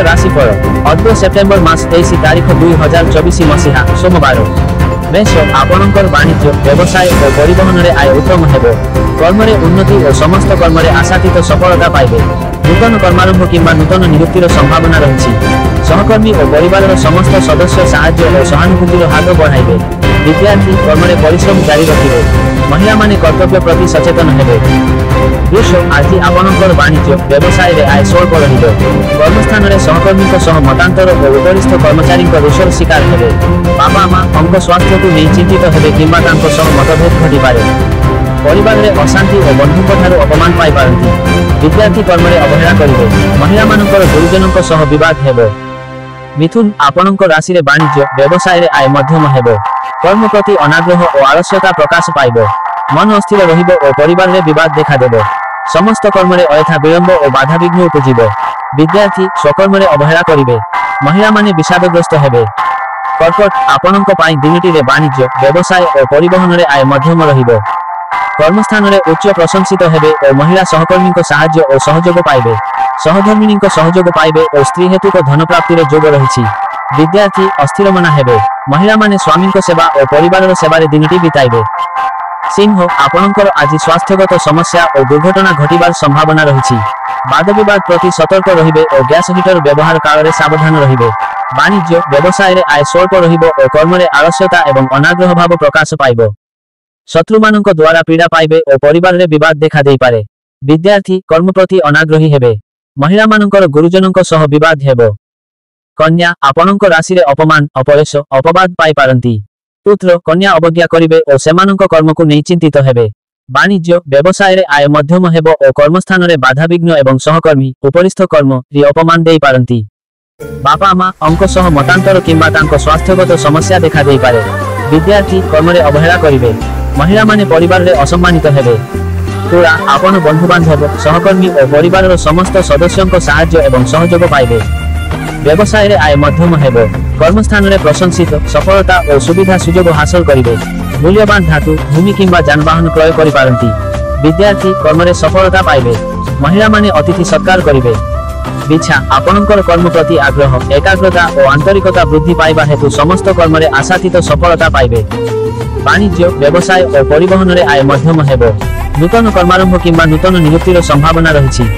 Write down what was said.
राशिफल अद्य सेप्टेम्बर मास 23 तारीख 2024 मसीहा सोमवार। मेष आपणकर वाणिज्य व्यवसाय और परिवहन रे आय उत्तम हेबो। कर्मरे उन्नति और समस्त कर्मरे आशातीत सफलता पाइबे। नूतन कर्मारंभ किंबा नूतन नियुक्तिर संभावना रही। सहकर्मी और परिवार समस्त सदस्य साहाय्य और सहानुभूतिर हाथ बढ़ाइबे। विद्यार्थी कर्मरे परिश्रम जारी रखिबे। महिला माने कर्तव्य प्रति सचेतन हेबे। वृष आज आपणकर वाणिज्य व्यवसाय रे आय स्वल्प रहिबो। कर्मस्थान रे सहकर्मी सह मतांतर और वरिष्ठ कर्मचारी दोषर शिकार हेबे। बाबा मां अंक स्वास्थ्य को नहीं चिंतित हेबे किंबा तांको सह मतभेद घटी पारे। परिवार रे अशांति और बंधुक ठारू अपमान पाई पारंती। विद्यार्थी कर्मरे अवहेला करिवे। महिला मानकर गुरुजनक सह विवाद हेबो। मिथुन आपणकर राशि रे वाणिज्य व्यवसाय रे आय मध्यम हेबो। कर्म प्रति अनाग्रह और आलस्यता प्रकाश पाइबो। मन अस्थिर रहिबो और परिवार रे विवाद देखा देबो। समस्त कर्म रे अयथा विलंब और बाधा विघ्न उपजिबो। विद्यार्थी स्वकर्म रे अवहेला करिवे। महिला माने विषादग्रस्त हेबे। कर्कट आपणक पाई दिनटी रे वाणिज्य व्यवसाय और परिवहन रे आय मध्यम रहिबो। कर्मस्थान रे उच्च प्रशंसित हेबे और महिला सहकर्मी को साहाय्य और सहयोग पाइबे। सहधर्मिणी को सहयोग पाइबे और स्त्री हेतु को धन प्राप्ति रे जोग रहिछि। विद्यार्थी अस्थिर मना हेबे। महिला माने स्वामी को सेवा और परिवार सेवा रे दिनटी बिताइबे। सिंह आपणकर आज स्वास्थ्यगत समस्या और दुर्घटना घटिबार संभावना रही। वाद विवाद प्रति सतर्क रहिबे और गैस हीटर व्यवहार काल रे सावधान रहिबे। वाणिज्य व्यवसाय रे आय स्वल्प रहिबो और कर्म रे आलस्यता एवं अनाग्रह भाव प्रकाश पाइबो। शत्रुमानक द्वारा पीड़ा पाइबे और परिवार रे विवाद देखा देई पारे। विद्यार्थी कर्म प्रति अनाग्रही हेबे। महिला मानकर गुरुजनक सह विवाद हेबो। कन्या आपणक राशि रे अपमान अपयश अपवाद पाई पारंती। पुत्र कन्या अवज्ञा करिवे और सेमानक कर्म को नहीं चिंतित हेबे। वाणिज्य व्यवसाय रे आय मध्यम हेबो और कर्मस्थान रे बाधा विघ्न एवं सहकर्मी उपरिस्थ कर्म रे अपमान देई पारंती। बापा मां अंक सह मतांतर किंबा तांको स्वास्थ्यगत समस्या देखा देई पारे। विद्यार्थी कर्म रे अवहेला करिवे। महिला माने परिवार रे असम्मानित हेबे। तुला आपण बंधु बांधव सहकर्मी और परिवार समस्त सदस्यों साहाय्य एवं सहयोग पाइबे। व्यवसाय रे आय मध्यम हेबो। कर्मस्थान रे प्रशंसित सफलता और सुविधा सुयोग हासिल करिवे। मूल्यवान धातु भूमि किंबा जानवाहन क्रय करि पारंती। विद्यार्थी कर्म रे सफलता पाइबे। महिला माने अतिथि सत्कार करिवे। बिछा आपणकर कर्म प्रति आग्रह एकाग्रता और आंतरिकता वृद्धि पाइबा हेतु समस्त कर्म रे आशातीत सफलता पाइबे। वाणिज्य व्यवसाय और परिवहन रे आय मध्यम हेबो। नूतन कर्मारंभ किंबा नूतन नियुक्तिर संभावना रही।